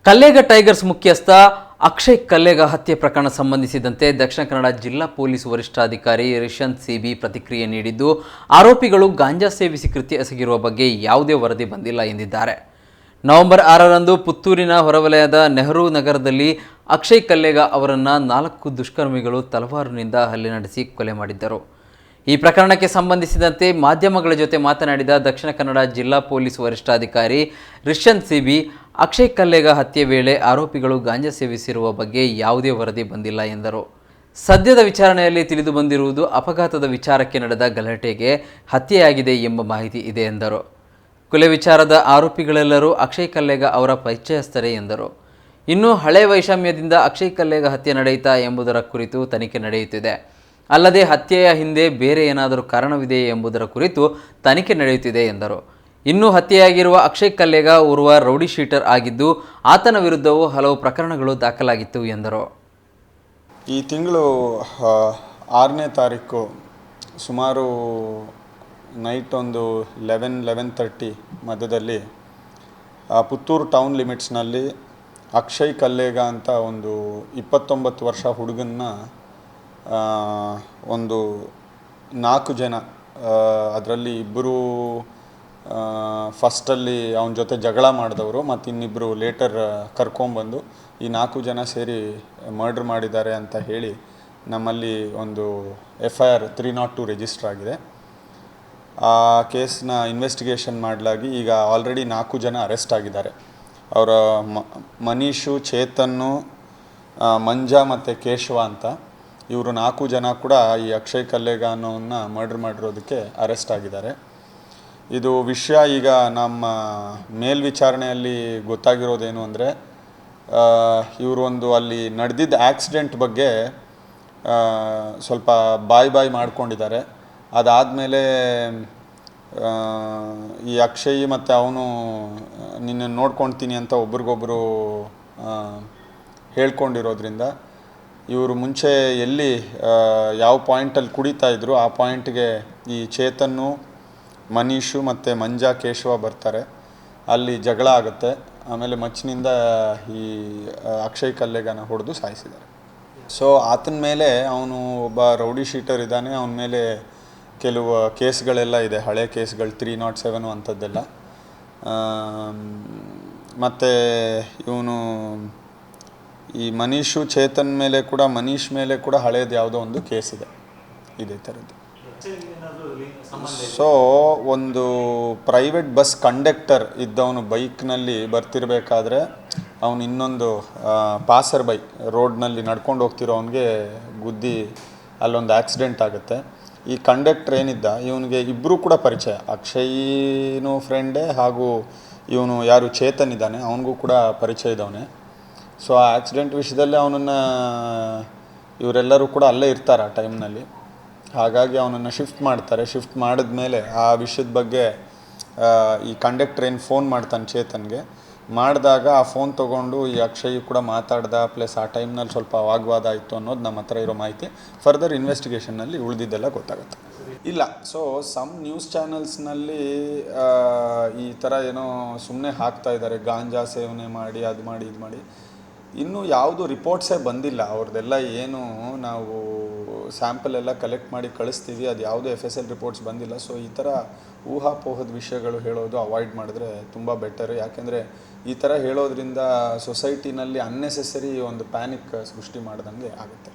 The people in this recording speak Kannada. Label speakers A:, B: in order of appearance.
A: ಕಲ್ಲೇಗ ಟೈಗರ್ಸ್ ಮುಖ್ಯಸ್ಥ ಅಕ್ಷಯ್ ಕಲ್ಲೇಗ ಹತ್ಯೆ ಪ್ರಕರಣ ಸಂಬಂಧಿಸಿದಂತೆ ದಕ್ಷಿಣ ಕನ್ನಡ ಜಿಲ್ಲಾ ಪೊಲೀಸ್ ವರಿಷ್ಠಾಧಿಕಾರಿ ರಿಷನ್ ಸಿಬಿ ಪ್ರತಿಕ್ರಿಯೆ ನೀಡಿದ್ದು, ಆರೋಪಿಗಳು ಗಾಂಜಾ ಸೇವಿಸಿ ಕೃತ್ಯ ಎಸಗಿರುವ ಬಗ್ಗೆ ಯಾವುದೇ ವರದಿ ಬಂದಿಲ್ಲ ಎಂದಿದ್ದಾರೆ. ನವೆಂಬರ್ 6ರಂದು ಪುತ್ತೂರಿನ ಹೊರವಲಯದ ನೆಹರು ನಗರದಲ್ಲಿ ಅಕ್ಷಯ್ ಕಲ್ಲೇಗ ಅವರನ್ನು 4 ದುಷ್ಕರ್ಮಿಗಳು ತಲವಾರಿನಿಂದ ಹಲ್ಲೆ ನಡೆಸಿ ಕೊಲೆ ಮಾಡಿದ್ದರು. ಈ ಪ್ರಕರಣಕ್ಕೆ ಸಂಬಂಧಿಸಿದಂತೆ ಮಾಧ್ಯಮಗಳ ಜೊತೆ ಮಾತನಾಡಿದ ದಕ್ಷಿಣ ಕನ್ನಡ ಜಿಲ್ಲಾ ಪೊಲೀಸ್ ವರಿಷ್ಠಾಧಿಕಾರಿ ರಿಷನ್ ಸಿಬಿ, ಅಕ್ಷಯ್ ಕಲ್ಲೇಗ ಹತ್ಯೆ ವೇಳೆ ಆರೋಪಿಗಳು ಗಾಂಜಾ ಸೇವಿಸಿರುವ ಬಗ್ಗೆ ಯಾವುದೇ ವರದಿ ಬಂದಿಲ್ಲ ಎಂದರು. ಸದ್ಯದ ವಿಚಾರಣೆಯಲ್ಲಿ ತಿಳಿದು ಬಂದಿರುವುದು ಅಪಘಾತದ ವಿಚಾರಕ್ಕೆ ನಡೆದ ಗಲಾಟೆಗೆ ಹತ್ಯೆಯಾಗಿದೆ ಎಂಬ ಮಾಹಿತಿ ಇದೆ ಎಂದರು. ಕೊಲೆ ವಿಚಾರದ ಆರೋಪಿಗಳೆಲ್ಲರೂ ಅಕ್ಷಯ್ ಕಲ್ಲೇಗ ಅವರ ಪರಿಚಯಸ್ಥರೇ ಎಂದರು. ಇನ್ನು ಹಳೆ ವೈಷಮ್ಯದಿಂದ ಅಕ್ಷಯ್ ಕಲ್ಲೇಗ ಹತ್ಯೆ ನಡೆಯಿತಾ ಎಂಬುದರ ಕುರಿತು ತನಿಖೆ ನಡೆಯುತ್ತಿದೆ. ಅಲ್ಲದೆ ಹತ್ಯೆಯ ಹಿಂದೆ ಬೇರೆ ಏನಾದರೂ ಕಾರಣವಿದೆಯೇ ಎಂಬುದರ ಕುರಿತು ತನಿಖೆ ನಡೆಯುತ್ತಿದೆ ಎಂದರು. ಇನ್ನು ಹತ್ಯೆಯಾಗಿರುವ ಅಕ್ಷಯ್ ಕಲ್ಲೇಗ ಓರ್ವ ರೌಡಿ ಶೀಟರ್ ಆಗಿದ್ದು, ಆತನ ವಿರುದ್ಧವೂ ಹಲವು ಪ್ರಕರಣಗಳು ದಾಖಲಾಗಿತ್ತು ಎಂದರು.
B: ಈ ತಿಂಗಳು 6ನೇ ತಾರೀಕು ಸುಮಾರು ನೈಟ್ ಒಂದು 11:30 ಮಧ್ಯದಲ್ಲಿ ಪುತ್ತೂರು ಟೌನ್ ಲಿಮಿಟ್ಸ್ನಲ್ಲಿ ಅಕ್ಷಯ್ ಕಲ್ಲೇಗ ಅಂತ ಒಂದು 29 ವರ್ಷ ಹುಡುಗನ್ನ ಒಂದು 4 ಜನ, ಅದರಲ್ಲಿ ಇಬ್ಬರು ಫಸ್ಟಲ್ಲಿ ಅವನ ಜೊತೆ ಜಗಳ ಮಾಡಿದವರು ಮತ್ತು ಇನ್ನಿಬ್ಬರು ಲೇಟರ್ ಕರ್ಕೊಂಬಂದು ಈ 4 ಜನ ಸೇರಿ ಮರ್ಡ್ರ್ ಮಾಡಿದ್ದಾರೆ ಅಂತ ಹೇಳಿ ನಮ್ಮಲ್ಲಿ ಒಂದು FIR 302 ರಿಜಿಸ್ಟರ್ ಆಗಿದೆ. ಆ ಕೇಸ್ನ ಇನ್ವೆಸ್ಟಿಗೇಷನ್ ಮಾಡಲಾಗಿ ಈಗ ಆಲ್ರೆಡಿ 4 ಜನ ಅರೆಸ್ಟ್ ಆಗಿದ್ದಾರೆ. ಅವರ ಮನೀಶು, ಚೇತನ್ನು, ಮಂಜಾ ಮತ್ತು ಕೇಶವ ಅಂತ ಇವರು 4 ಜನ ಕೂಡ ಈ ಅಕ್ಷಯ್ ಕಲ್ಲೇಗ ಅನ್ನೋವನ್ನು ಮರ್ಡರ್ ಮಾಡಿರೋದಕ್ಕೆ ಅರೆಸ್ಟ್ ಆಗಿದ್ದಾರೆ. ಇದು ವಿಷಯ ಈಗ ನಮ್ಮ ಮೇಲ್ವಿಚಾರಣೆಯಲ್ಲಿ ಗೊತ್ತಾಗಿರೋದೇನು ಅಂದರೆ, ಇವರು ಒಂದು ಅಲ್ಲಿ ನಡೆದಿದ್ದ ಆಕ್ಸಿಡೆಂಟ್ ಬಗ್ಗೆ ಸ್ವಲ್ಪ ಬಾಯ್ ಮಾಡ್ಕೊಂಡಿದ್ದಾರೆ. ಅದಾದಮೇಲೆ ಈ ಅಕ್ಷಯ್ ಮತ್ತು ಅವನು ನಿನ್ನ ನೋಡ್ಕೊಳ್ತೀನಿ ಅಂತ ಒಬ್ರಿಗೊಬ್ಬರು ಹೇಳ್ಕೊಂಡಿರೋದ್ರಿಂದ ಇವರು ಮುಂಚೆ ಎಲ್ಲಿ ಯಾವ ಪಾಯಿಂಟಲ್ಲಿ ಕುಡಿತಾ ಇದ್ರು ಆ ಪಾಯಿಂಟ್ಗೆ ಈ ಚೇತನ್ನು, ಮನೀಶು ಮತ್ತು ಮಂಜಾ, ಕೇಶವ ಬರ್ತಾರೆ. ಅಲ್ಲಿ ಜಗಳ ಆಗುತ್ತೆ. ಆಮೇಲೆ ಮಚ್ಚಿನಿಂದ ಈ ಅಕ್ಷಯ್ ಕಲ್ಲೇಗನ ಹೊಡೆದು ಸಾಯಿಸಿದ್ದಾರೆ. ಸೊ ಆತನ ಮೇಲೆ ಅವನು ಒಬ್ಬ ರೌಡಿ ಶೀಟರ್ ಇದ್ದಾನೆ. ಅವನ ಮೇಲೆ ಕೆಲವು ಕೇಸ್ಗಳೆಲ್ಲ ಇದೆ, ಹಳೆ ಕೇಸ್ಗಳು 307 ಅಂಥದ್ದೆಲ್ಲ. ಮತ್ತು ಇವನು ಈ ಮನೀಶು, ಚೇತನ್ ಮೇಲೆ ಕೂಡ, ಮನೀಶ್ ಮೇಲೆ ಕೂಡ ಹಳೇದು ಯಾವುದೋ ಒಂದು ಕೇಸ್ ಇದೆ ಇದೇ ಥರದ್ದು. ಸೊ ಒಂದು ಪ್ರೈವೇಟ್ ಬಸ್ ಕಂಡಕ್ಟರ್ ಇದ್ದವನು ಬೈಕ್ನಲ್ಲಿ ಬರ್ತಿರ್ಬೇಕಾದ್ರೆ ಅವನು ಇನ್ನೊಂದು ಪಾಸರ್ ಬೈ ರೋಡ್ನಲ್ಲಿ ನಡ್ಕೊಂಡು ಹೋಗ್ತಿರೋವನಿಗೆ ಗುದ್ದಿ ಅಲ್ಲೊಂದು ಆಕ್ಸಿಡೆಂಟ್ ಆಗುತ್ತೆ. ಈ ಕಂಡಕ್ಟರ್ ಏನಿದ್ದ ಇವನಿಗೆ ಇಬ್ಬರು ಕೂಡ ಪರಿಚಯ, ಅಕ್ಷಯ್ನೂ ಫ್ರೆಂಡೇ ಹಾಗೂ ಇವನು ಯಾರು ಚೇತನ್ ಇದ್ದಾನೆ ಅವನಿಗೂ ಕೂಡ ಪರಿಚಯ ಇದ್ದವನೇ. ಸೊ ಆ ಆಕ್ಸಿಡೆಂಟ್ ವಿಷಯದಲ್ಲಿ ಅವನನ್ನು ಇವರೆಲ್ಲರೂ ಕೂಡ ಅಲ್ಲೇ ಇರ್ತಾರೆ ಆ ಟೈಮ್ನಲ್ಲಿ. ಹಾಗಾಗಿ ಅವನನ್ನು ಶಿಫ್ಟ್ ಮಾಡ್ತಾರೆ. ಶಿಫ್ಟ್ ಮಾಡಿದ್ಮೇಲೆ ಆ ವಿಷಯದ ಬಗ್ಗೆ ಈ ಕಂಡಕ್ಟರ್ ಏನು ಫೋನ್ ಮಾಡ್ತಾನೆ ಚೇತನ್ಗೆ, ಮಾಡಿದಾಗ ಆ ಫೋನ್ ತೊಗೊಂಡು ಈ ಅಕ್ಷಯ್ ಕೂಡ ಮಾತಾಡ್ದ, ಪ್ಲಸ್ ಆ ಟೈಮ್ನಲ್ಲಿ ಸ್ವಲ್ಪ ವಾಗ್ವಾದ ಆಯಿತು ಅನ್ನೋದು ನಮ್ಮ ಹತ್ರ ಇರೋ ಮಾಹಿತಿ. ಫರ್ದರ್ ಇನ್ವೆಸ್ಟಿಗೇಷನ್ನಲ್ಲಿ ಉಳಿದಿದ್ದೆಲ್ಲ ಗೊತ್ತಾಗುತ್ತೆ. ಇಲ್ಲ, ಸೊ ಸಮ್ ನ್ಯೂಸ್ ಚಾನಲ್ಸ್ನಲ್ಲಿ ಈ ಥರ ಏನೋ ಸುಮ್ಮನೆ ಹಾಕ್ತಾ ಇದ್ದಾರೆ, ಗಾಂಜಾ ಸೇವನೆ ಮಾಡಿ ಅದು ಮಾಡಿ ಇದು ಮಾಡಿ. ಇನ್ನೂ ಯಾವುದು ರಿಪೋರ್ಟ್ಸೇ ಬಂದಿಲ್ಲ ಅವ್ರದ್ದೆಲ್ಲ. ಏನು ನಾವು ಸ್ಯಾಂಪಲ್ ಎಲ್ಲ ಕಲೆಕ್ಟ್ ಮಾಡಿ ಕಳಿಸ್ತೀವಿ, ಅದು ಯಾವುದೇ FSL ರಿಪೋರ್ಟ್ಸ್ ಬಂದಿಲ್ಲ. ಸೊ ಈ ಥರ ಊಹಾಪೋಹದ ವಿಷಯಗಳು ಹೇಳೋದು ಅವಾಯ್ಡ್ ಮಾಡಿದ್ರೆ ತುಂಬ ಬೆಟರ್. ಯಾಕೆಂದರೆ ಈ ಥರ ಹೇಳೋದ್ರಿಂದ ಸೊಸೈಟಿನಲ್ಲಿ ಅನ್ನೆಸೆಸರಿ ಒಂದು ಪ್ಯಾನಿಕ್ ಸೃಷ್ಟಿ ಮಾಡ್ದಂಗೆ ಆಗುತ್ತೆ.